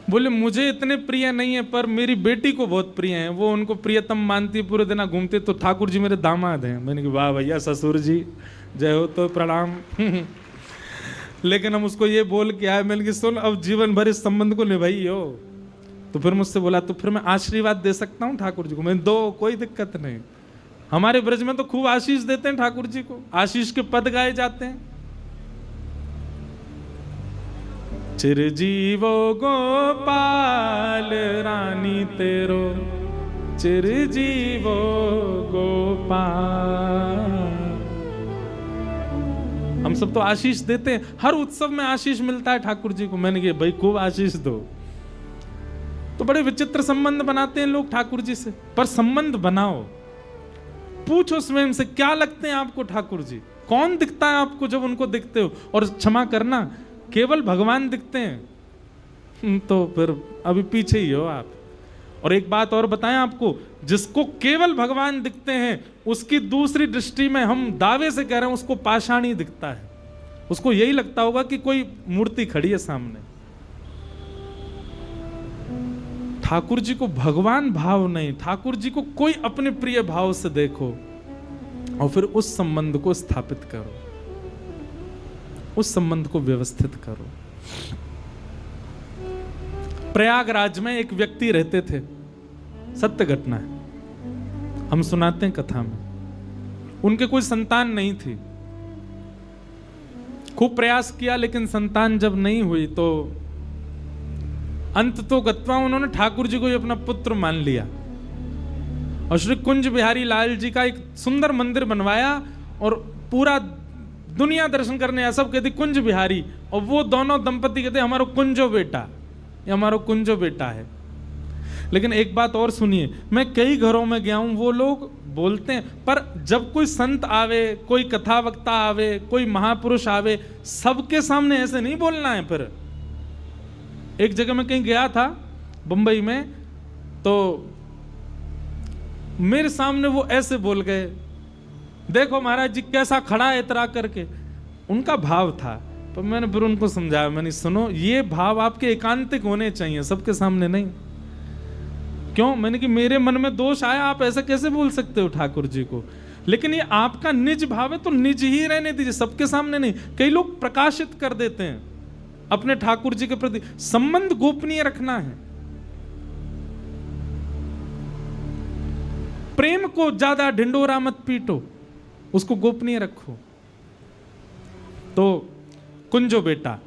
बोले मुझे इतने प्रिय नहीं है पर मेरी बेटी को बहुत प्रिय है, वो उनको प्रियतम मानती है, पूरे दिन घूमते, तो ठाकुर जी मेरे दामाद हैं। मैंने कहा वाह भैया ससुर जी जय हो, तो प्रणाम। लेकिन हम उसको ये बोल के आए, मैंने कहा सुन अब जीवन भर इस संबंध को निभाई हो। तो फिर मुझसे बोला तो फिर मैं आशीर्वाद दे सकता हूँ ठाकुर जी को? मैं दो, कोई दिक्कत नहीं। हमारे ब्रज में तो खूब आशीष देते हैं ठाकुर जी को, आशीष के पद गाए जाते हैं। चिरजीवो गोपाल रानी तेरो, चिरजीवो गोपाल। हम सब तो आशीष देते हैं, हर उत्सव में आशीष मिलता है ठाकुर जी को। मैंने कहा भाई खूब आशीष दो। तो बड़े विचित्र संबंध बनाते हैं लोग ठाकुर जी से, पर संबंध बनाओ। पूछो स्वयं से क्या लगते हैं आपको ठाकुर जी, कौन दिखता है आपको जब उनको दिखते हो? और क्षमा करना, केवल भगवान दिखते हैं तो फिर अभी पीछे ही हो आप। और एक बात और बताएं आपको, जिसको केवल भगवान दिखते हैं उसकी दूसरी दृष्टि में हम दावे से कह रहे हैं उसको पाषाण ही दिखता है। उसको यही लगता होगा कि कोई मूर्ति खड़ी है सामने। ठाकुर जी को भगवान भाव नहीं, ठाकुर जी को कोई अपने प्रिय भाव से देखो और फिर उस संबंध को स्थापित करो, उस संबंध को व्यवस्थित करो। प्रयागराज में एक व्यक्ति रहते थे, सत्य घटना है, हम सुनाते हैं कथा में। उनके कोई संतान नहीं थी, खूब प्रयास किया लेकिन संतान जब नहीं हुई तो अंत तो गत्वा उन्होंने ठाकुर जी को ही अपना पुत्र मान लिया और श्री कुंज बिहारी लाल जी का एक सुंदर मंदिर बनवाया और पूरा दुनिया दर्शन करने आया। सब कहते कुंज बिहारी, और वो दोनों दंपति कहते हमारा कुंजो बेटा, ये हमारा कुंजो बेटा है। लेकिन एक बात और सुनिए, मैं कई घरों में गया हूं, वो लोग बोलते हैं, पर जब कोई संत आवे, कोई कथा वक्ता आवे, कोई महापुरुष आवे, सबके सामने ऐसे नहीं बोलना है। फिर एक जगह मैं कहीं गया था बंबई में, तो मेरे सामने वो ऐसे बोल गए, देखो महाराज जी कैसा खड़ा है इतरा करके। उनका भाव था, पर मैंने फिर उनको समझाया, मैंने सुनो ये भाव आपके एकांतिक होने चाहिए, सबके सामने नहीं। क्यों? मैंने कि मेरे मन में दोष आया, आप ऐसा कैसे बोल सकते हो ठाकुर जी को? लेकिन ये आपका निज भाव है तो निज ही रहने दीजिए, सबके सामने नहीं। कई लोग प्रकाशित कर देते हैं अपने ठाकुर जी के प्रति। संबंध गोपनीय रखना है, प्रेम को ज्यादा ढिंडोरा मत पीटो, उसको गोपनीय रखो। तो कुंजो बेटा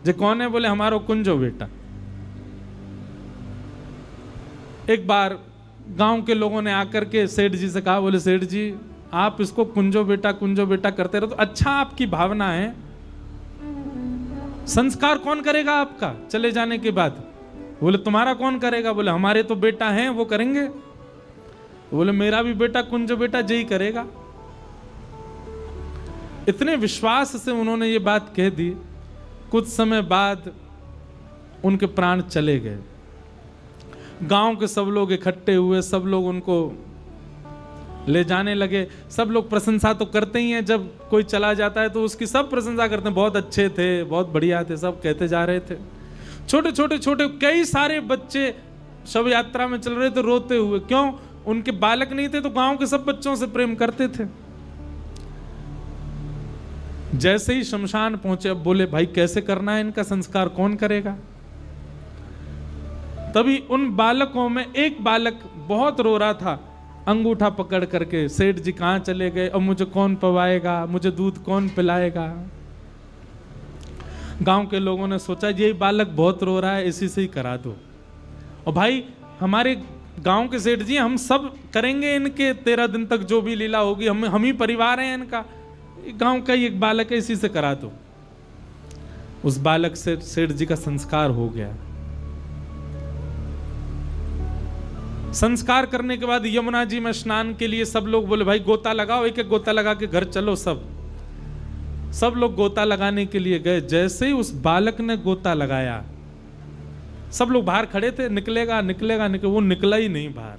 जे कौन है? बोले हमारो कुंजो बेटा। एक बार गांव के लोगों ने आकर के सेठ जी से कहा, बोले सेठ जी आप इसको कुंजो बेटा करते रहो तो अच्छा आपकी भावना है, संस्कार कौन करेगा आपका चले जाने के बाद? बोले तुम्हारा कौन करेगा? बोले हमारे तो बेटा हैं वो करेंगे। बोले मेरा भी बेटा कुंजो बेटा जय करेगा। इतने विश्वास से उन्होंने ये बात कह दी। कुछ समय बाद उनके प्राण चले गए। गांव के सब लोग इकट्ठे हुए, सब लोग उनको ले जाने लगे। सब लोग प्रशंसा तो करते ही हैं, जब कोई चला जाता है तो उसकी सब प्रशंसा करते हैं, बहुत अच्छे थे, बहुत बढ़िया थे, सब कहते जा रहे थे। छोटे कई सारे बच्चे शव यात्रा में चल रहे थे रोते हुए। क्यों? उनके बालक नहीं थे तो गांव के सब बच्चों से प्रेम करते थे। जैसे ही शमशान पहुंचे, अब बोले भाई कैसे करना है इनका संस्कार, कौन करेगा? तभी उन बालकों में एक बालक बहुत रो रहा था, अंगूठा पकड़ करके, सेठ जी कहां चले गए, अब मुझे कौन पवाएगा, मुझे दूध कौन पिलाएगा? गांव के लोगों ने सोचा ये बालक बहुत रो रहा है, इसी से ही करा दो। और भाई हमारे गांव के सेठ जी, हम सब करेंगे इनके 13 दिन तक जो भी लीला होगी, हम ही परिवार हैं इनका, गांव का ही एक बालक है, इसी से करा दो। उस बालक से सेठ जी का संस्कार हो गया। संस्कार करने के बाद यमुना जी में स्नान के लिए सब लोग बोले भाई गोता लगाओ, एक एक गोता लगा के घर चलो। सब लोग गोता लगाने के लिए गए। जैसे ही उस बालक ने गोता लगाया, सब लोग बाहर खड़े थे, निकलेगा, वो निकला ही नहीं बाहर।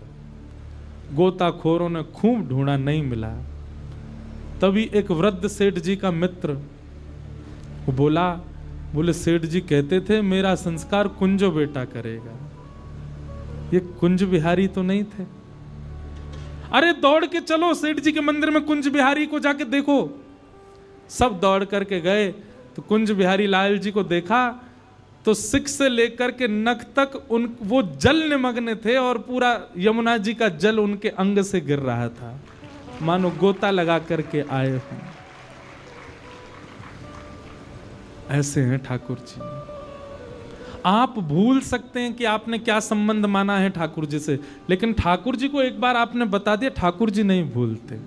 गोताखोरों ने खूब ढूंढा, नहीं मिला। तभी एक वृद्ध सेठ जी का मित्र वो बोला बोले सेठ जी कहते थे मेरा संस्कार कुंजो बेटा करेगा। ये कुंज बिहारी तो नहीं थे। अरे दौड़ के चलो सेठ जी के मंदिर में कुंज बिहारी को जाके देखो। सब दौड़ करके गए तो कुंज बिहारी लाल जी को देखा तो सिक से लेकर के नख तक वो जल निमग्न थे और पूरा यमुना जी का जल उनके अंग से गिर रहा था, मानो गोता लगा करके आए हों। ऐसे हैं ठाकुर जी। आप भूल सकते हैं कि आपने क्या संबंध माना है ठाकुर जी से, लेकिन ठाकुर जी को एक बार आपने बता दिया, ठाकुर जी नहीं भूलते।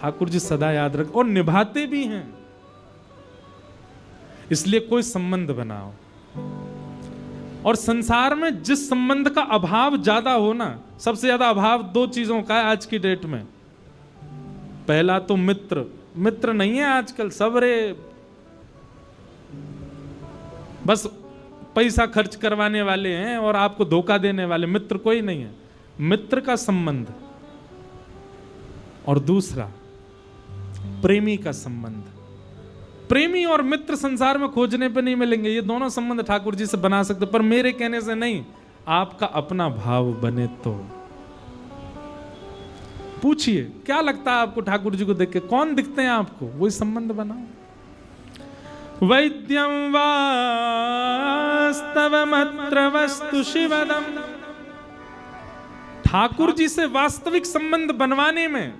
ठाकुर जी सदा याद रख और निभाते भी हैं। इसलिए कोई संबंध बनाओ, और संसार में जिस संबंध का अभाव ज्यादा हो ना, सबसे ज्यादा अभाव दो चीजों का है आज की डेट में। पहला तो मित्र, मित्र नहीं है आजकल, सब रे बस पैसा खर्च करवाने वाले हैं और आपको धोखा देने वाले, मित्र कोई नहीं है। मित्र का संबंध, और दूसरा प्रेमी का संबंध। प्रेमी और मित्र संसार में खोजने पे नहीं मिलेंगे, ये दोनों संबंध ठाकुर जी से बना सकते, पर मेरे कहने से नहीं, आपका अपना भाव बने तो। पूछिए क्या लगता है आपको ठाकुर जी को देख के, कौन दिखते हैं आपको, वही संबंध बनाओ। वैद्यं वास्तवमत्र वस्तु शिवदम। ठाकुर जी से वास्तविक संबंध बनवाने में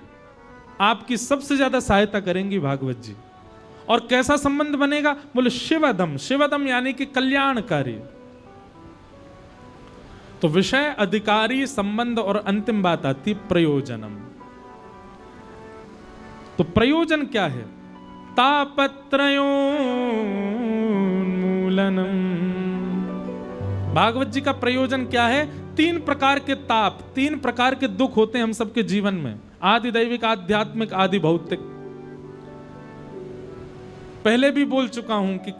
आपकी सबसे ज्यादा सहायता करेंगी भागवत जी। और कैसा संबंध बनेगा, बोले शिवदम। शिवदम यानी कि कल्याणकारी। तो विषय, अधिकारी, संबंध, और अंतिम बात आती प्रयोजनम। तो प्रयोजन क्या है, तापत्रयोन्मूलनम। भागवत जी का प्रयोजन क्या है, तीन प्रकार के ताप, तीन प्रकार के दुख होते हैं हम सबके जीवन में, आदि दैविक, आध्यात्मिक, आदि भौतिक। पहले भी बोल चुका हूं कि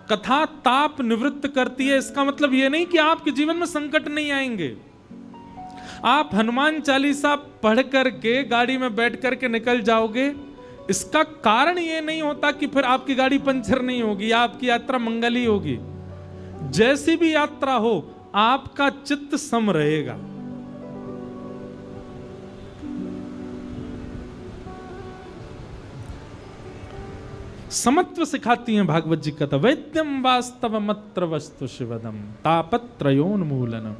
कथा ताप निवृत्त करती है। इसका मतलब यह नहीं कि आपके जीवन में संकट नहीं आएंगे। आप हनुमान चालीसा पढ़ करके गाड़ी में बैठ करके निकल जाओगे, इसका कारण यह नहीं होता कि फिर आपकी गाड़ी पंचर नहीं होगी या आपकी यात्रा मंगली होगी। जैसी भी यात्रा हो, आपका चित्त सम रहेगा। समत्व सिखाती हैं भागवत जी कथा। वैद्यम वास्तवमत्र वस्तु शिवदम तापत्रयोन्मूलनम।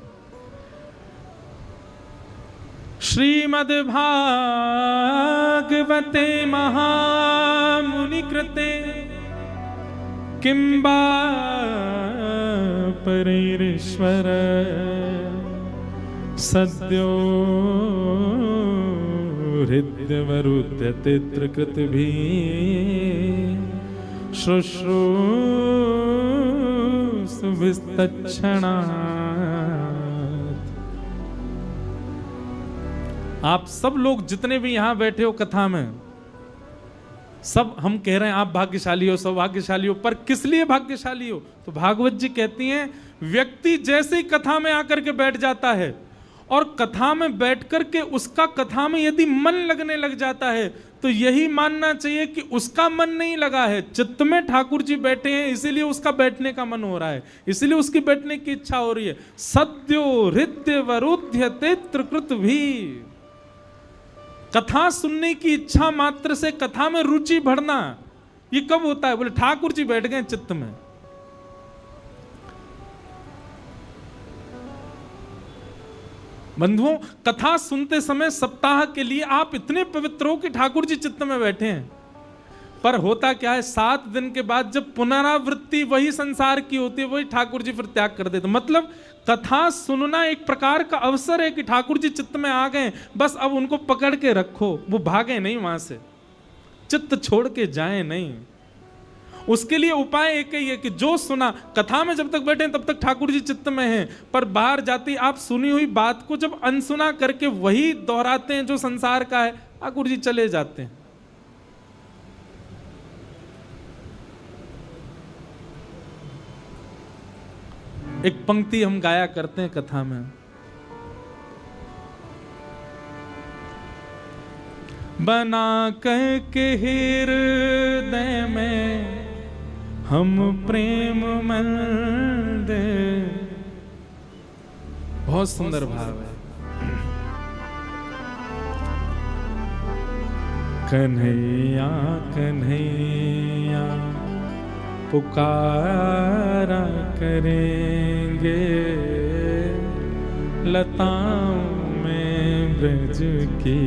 श्रीमद्भागवते महामुनि कृते किं वा परैरीश्वर सद्यो हृद्यवरुध्यते त्रिकृतिभिः शुश्रूषुभिस्तत्क्षणात्। आप सब लोग जितने भी यहां बैठे हो कथा में, सब हम कह रहे हैं आप भाग्यशाली हो, सौभाग्यशाली हो, पर किस लिए भाग्यशाली हो? तो भागवत जी कहती हैं, व्यक्ति जैसे ही कथा में आकर के बैठ जाता है और कथा में बैठ करके उसका कथा में यदि मन लगने लग जाता है, तो यही मानना चाहिए कि उसका मन नहीं लगा है, चित्त में ठाकुर जी बैठे हैं, इसीलिए उसका बैठने का मन हो रहा है, इसीलिए उसकी बैठने की इच्छा हो रही है। सद्यो हृदय वरुध्यते त्रिकृतिभिः। कथा सुनने की इच्छा मात्र से कथा में रुचि बढ़ना, ये कब होता है? बोले ठाकुर जी बैठ गए चित्त में। बंधुओं, कथा सुनते समय सप्ताह के लिए आप इतने पवित्र हो कि ठाकुर जी चित्त में बैठे हैं, पर होता क्या है, 7 दिन के बाद जब पुनरावृत्ति वही संसार की होती है, वही ठाकुर जी फिर त्याग कर देते। मतलब कथा सुनना एक प्रकार का अवसर है कि ठाकुर जी चित्त में आ गए, बस अब उनको पकड़ के रखो, वो भागे नहीं वहां से, चित्त छोड़ के जाए नहीं। उसके लिए उपाय एक ही है कि जो सुना, कथा में जब तक बैठे तब तक ठाकुर जी चित्त में हैं, पर बाहर जाती आप सुनी हुई बात को जब अनसुना करके वही दोहराते हैं जो संसार का है, ठाकुर जी चले जाते हैं। एक पंक्ति हम गाया करते हैं कथा में, बना के हृदय में हम प्रेम मंदिर। बहुत सुंदर भाव है। कन्हैया कन्हैया पुकारा करेंगे, लताओं में ब्रज की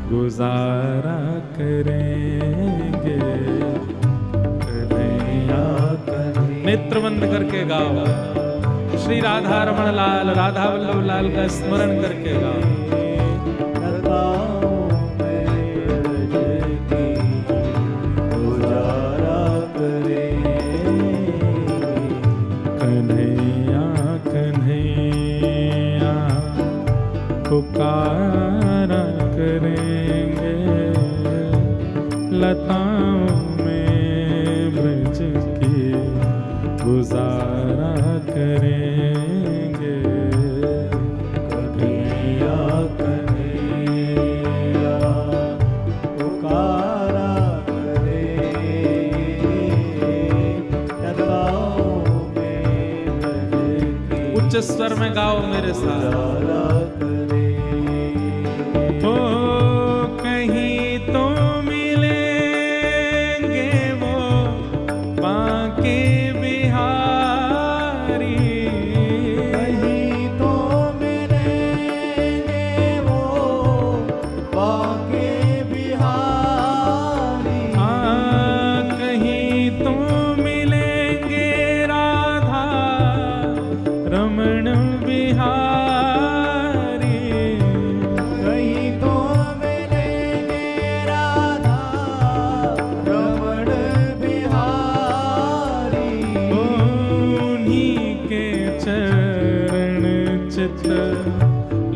गुजारा करेंगे। कन्हैया कन्हैया। नेत्र बंद करके गाओ, श्री राधा रमण लाल, राधा वल्लभ लाल का स्मरण करके गाओ। पुकारा करेंगे, लताओं में ब्रज की गुजारा करेंगे। कन्हैया कन्हैया पुकारा करेंगे, लताओं में ब्रज की। उच्च स्वर में गाओ मेरे साथ। कहीं तो मिलेंगे वो बांके बिहारी, कहीं तो मिलेंगे वो बांके बिहारी। हाँ, कहीं तो मिलेंगे राधा रमण बिहारी।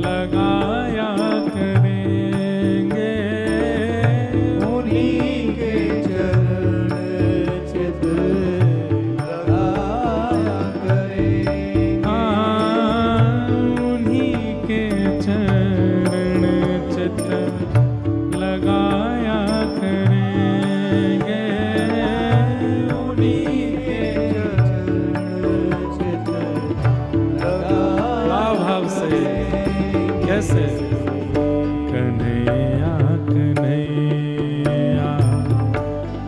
लगाया करेंगे, उन्हीं के चरण चित लगाया करेंगे। उन्हीं के चरण चित लगाया करेंगे, उन्हीं के चरण चित लगाया। भाव से कैसे? कन्हैया कन्हैया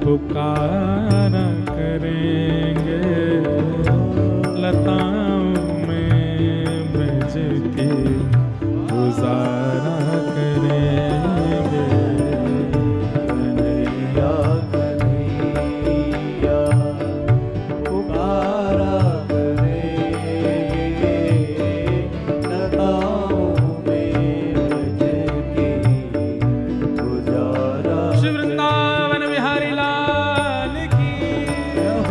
पुकारा करेंगे, लताओं में ब्रज की गुजारा करेंगे। कन्हैया कन्हैया पुकारा करेंगे, लताओं में ब्रज की गुजारा। श्री वृंदावन बिहारी लाल की हो।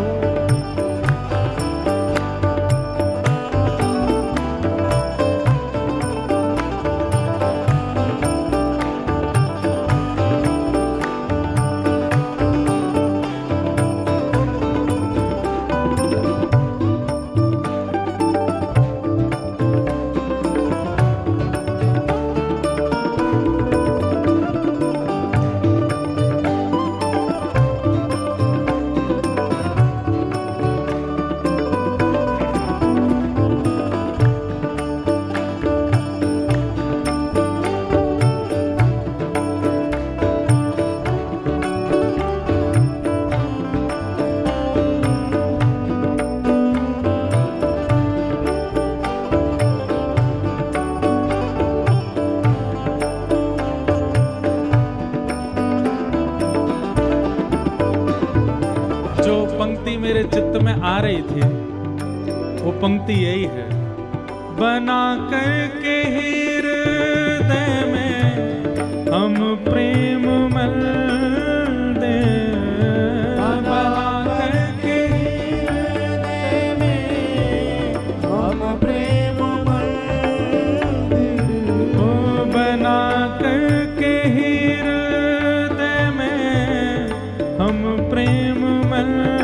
पंक्ति मेरे चित्त में आ रही थी, वो पंक्ति यही है। बना करके हृदय में हम प्रेम मंदिर, बना करके हृदय में हम प्रेम मंदिर, ओ बना करके हृदय में हम प्रेम मंदिर।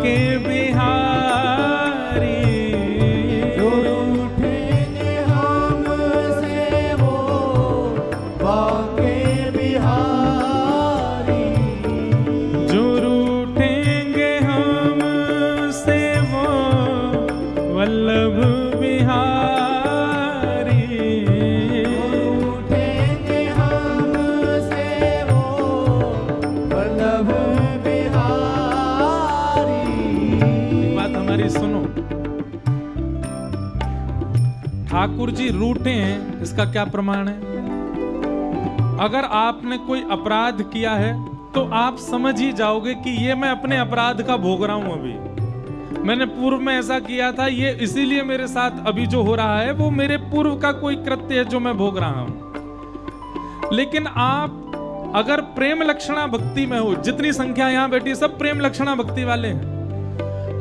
बांके बिहारी, जो रूठेंगे हमसे वो बांके बिहारी, जो रूठेंगे हमसे वो वल्लभ बिहारी, रूठेंगे हमसे वो वल्लभ बिहारी। बात हमारी सुनो, ठाकुर जी रूठे हैं, इसका क्या प्रमाण है? अगर आपने कोई अपराध किया है तो आप समझ ही जाओगे कि ये मैं अपने अपराध का भोग रहा हूं। अभी मैंने पूर्व में ऐसा किया था, ये इसीलिए मेरे साथ अभी जो हो रहा है वो मेरे पूर्व का कोई कृत्य है जो मैं भोग रहा हूं। लेकिन आप अगर प्रेम लक्षणा भक्ति में हो, जितनी संख्या यहां बैठी सब प्रेम लक्षणा भक्ति वाले हैं,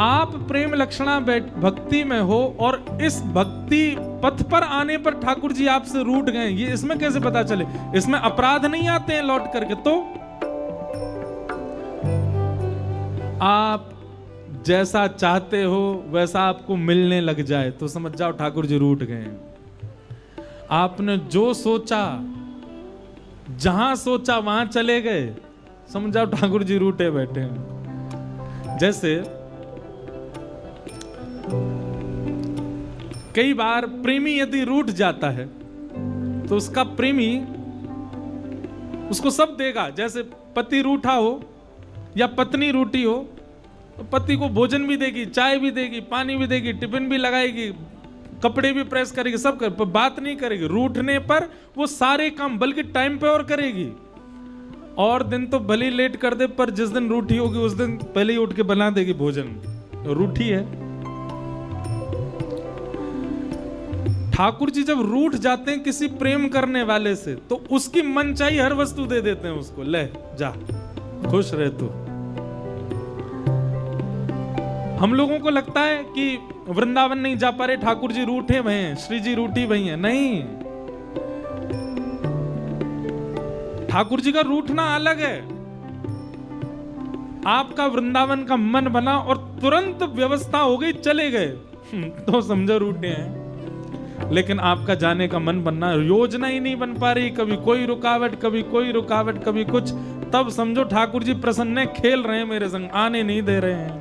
आप प्रेम लक्षणा भक्ति में हो और इस भक्ति पथ पर आने पर ठाकुर जी आपसे रूठ गए, ये इसमें कैसे पता चले? इसमें अपराध नहीं आते हैं लौट करके। तो आप जैसा चाहते हो वैसा आपको मिलने लग जाए तो समझ जाओ ठाकुर जी रूठ गए। आपने जो सोचा, जहां सोचा वहां चले गए, समझ जाओ ठाकुर जी रूठे बैठे हैं। जैसे कई बार प्रेमी यदि रूठ जाता है तो उसका प्रेमी उसको सब देगा। जैसे पति रूठा हो या पत्नी रूठी हो तो पति को भोजन भी देगी, चाय भी देगी, पानी भी देगी, टिफिन भी लगाएगी, कपड़े भी प्रेस करेगी, सब कर, पर बात नहीं करेगी। रूठने पर वो सारे काम बल्कि टाइम पे और करेगी। और दिन तो भले लेट कर दे, पर जिस दिन रूठी होगी उस दिन पहले ही उठ के बना देगी भोजन। रूठी है। ठाकुर जी जब रूठ जाते हैं किसी प्रेम करने वाले से तो उसकी मनचाही हर वस्तु दे देते हैं उसको, ले जा खुश रह तू। हम लोगों को लगता है कि वृंदावन नहीं जा पा रहे, ठाकुर जी रूठे भई हैं, श्री जी रूठी भई हैं। नहीं, ठाकुर जी का रूठना अलग है। आपका वृंदावन का मन बना और तुरंत व्यवस्था हो गई, चले गए तो समझो रूठे हैं। लेकिन आपका जाने का मन बनना, योजना ही नहीं बन पा रही, कभी कोई रुकावट, कभी कोई रुकावट, कभी कुछ, तब समझो ठाकुर जी प्रसन्न है, खेल रहे हैं मेरे संग, आने नहीं दे रहे हैं।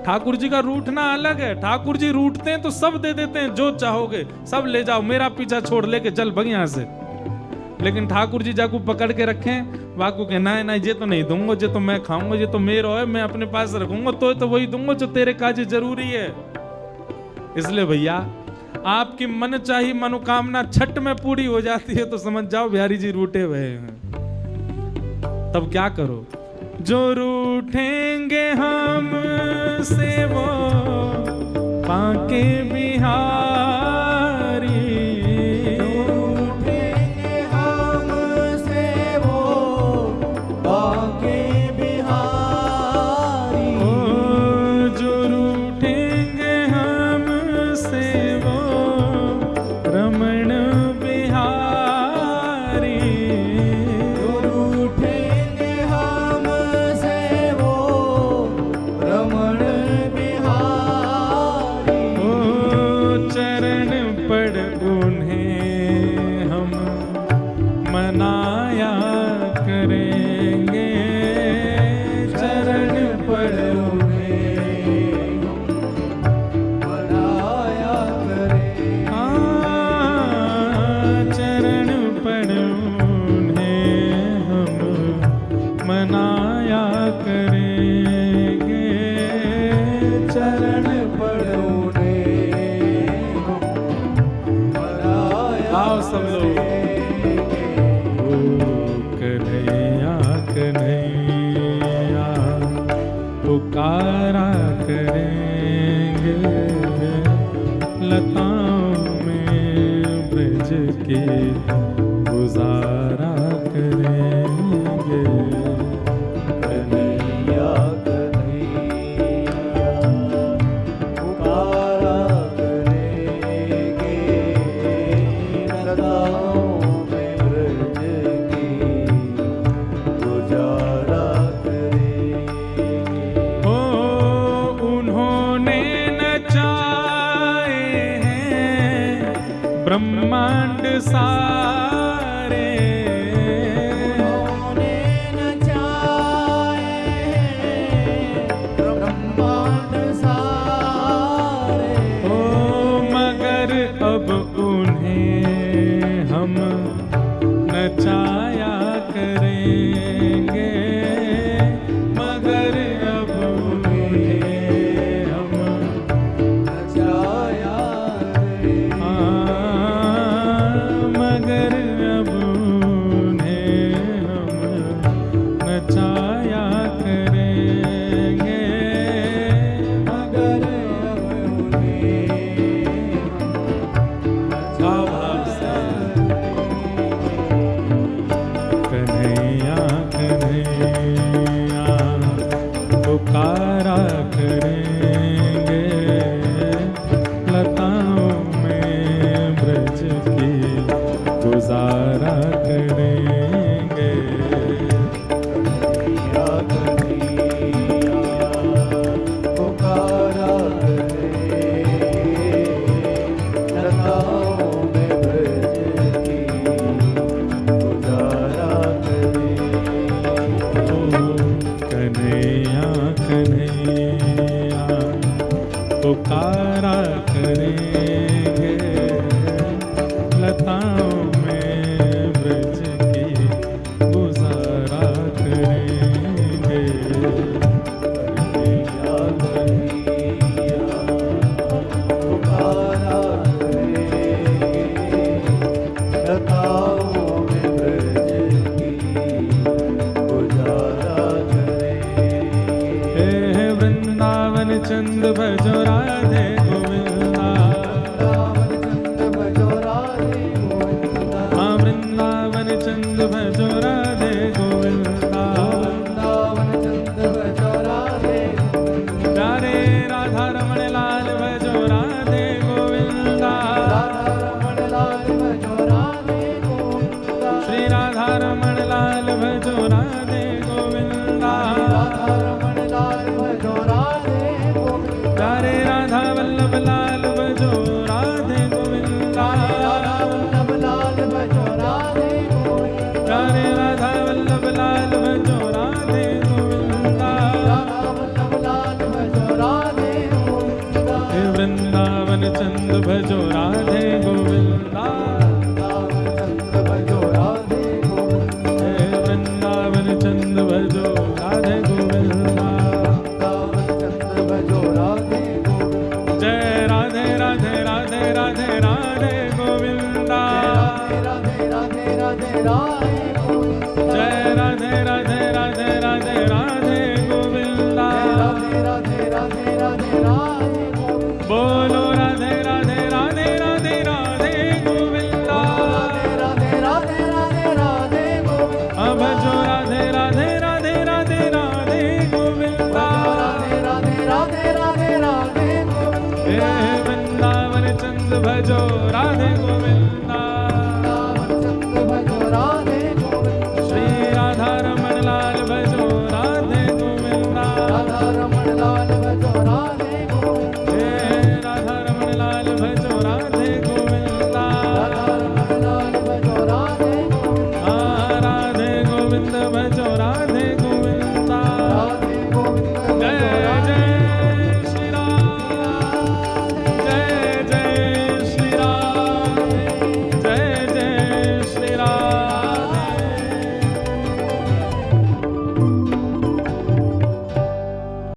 ठाकुर जी का रूठना अलग है। ठाकुर जी रूठते हैं तो सब दे देते हैं, जो चाहोगे सब ले जाओ, मेरा पीछा छोड़ लेके चल भाग यहां से। लेकिन ठाकुर जी जाकू पकड़ के रखें, वाकू के ना ना ये तो नहीं दूंगा, ये तो मैं खाऊंगा, ये तो मेरा है, मैं अपने पास रखूंगा, तो वही दूंगा जो तेरे काज जरूरी है। इसलिए भैया आपकी मन चाही मनोकामना छठ में पूरी हो जाती है तो समझ जाओ बिहारी जी रूठे हुए हैं। तब क्या करो? जो रूठेंगे हम से वो बांके बिहारी, जो रूठेंगे हमसे वो बांके बिहारी, जो रूठेंगे हमसे वो रमण बिहारी, जो रूठेंगे हमसे वो रमण बिहारी। चरण पड़ उन्हें हम मनाया करेंगे, चरण पड़ उन्हें मनाया करेंगे, चरण पड़ उन्हें हम मनाया करेंगे, चरण पड़ उन्हें मनाया आओ सब लोग। ओ कन्हैया कन्हैया पुकारा करेंगे, लताओं में ब्रज के गुजारा करेंगे। कन्हैया कन्हैया पुकारा करेंगे, लताओं में ब्रज की गुजारा करेंगे। ओ सारे उन्होंने नचाए ब्रह्मांड सारे। ओ मगर अब उन्हें हम नचाया करेंगे, मगर अब उन्हें हम नचाया रे। मगर अब उन्हें हम नचाया करेंगे, मगर अब उन्हें भाव से कन्हैया कन्हैया पुकारा करेंगे, लताओं में ब्रज की गुजारा करेंगे। कन्हैया कन्हैया पुकारा करे, लताओं में ब्रज की गुजारा करे। कन्हैया कन्हैया पुकारा करेंगे, लताओं में ब्रज की गुजारा करेंगे। कन्हैया कन्हैया पुकारा करे, लताओं में ब्रज की गुजारा करे। हे वृंदावन चंद भजो राधे गोविंदा, वृंदावन चंद भजो राधे गोविंदा। हाँ वृंदावन चंद भजो राधे गोविंदा, वृंदावन चंद भजो राधे गोविंदा। प्यारे राधा रमण लाल भजो राधे गोविंदा, रमण लाल भजो राधे गोविंदा। श्री राधा रमण लाल भजो राधे गोविंदा, रमण लाल भजो राधे गोविंदा। प्यारे राधा वल्लभ लाल भजो राधे गोविंदा, वल्लभ लाल भजो राधे गोविंदा। प्यारे राधा वल्लभ लाल भजो राधे गोविंदा, वल्लभ लाल भजो राधे गोविंदा। हे वृंदावन चंद भजो राधे गोविंदा, वृंदावन चंद भजो राधे गोविंदा। हे वृंदावन चंद भजो राधे गोविंदा। वृंदावन चंद भजो राधे गोविंदा। जय राधे राधे राधे राधे राधे गोविंदा, राधे राधे राधे राधे राधे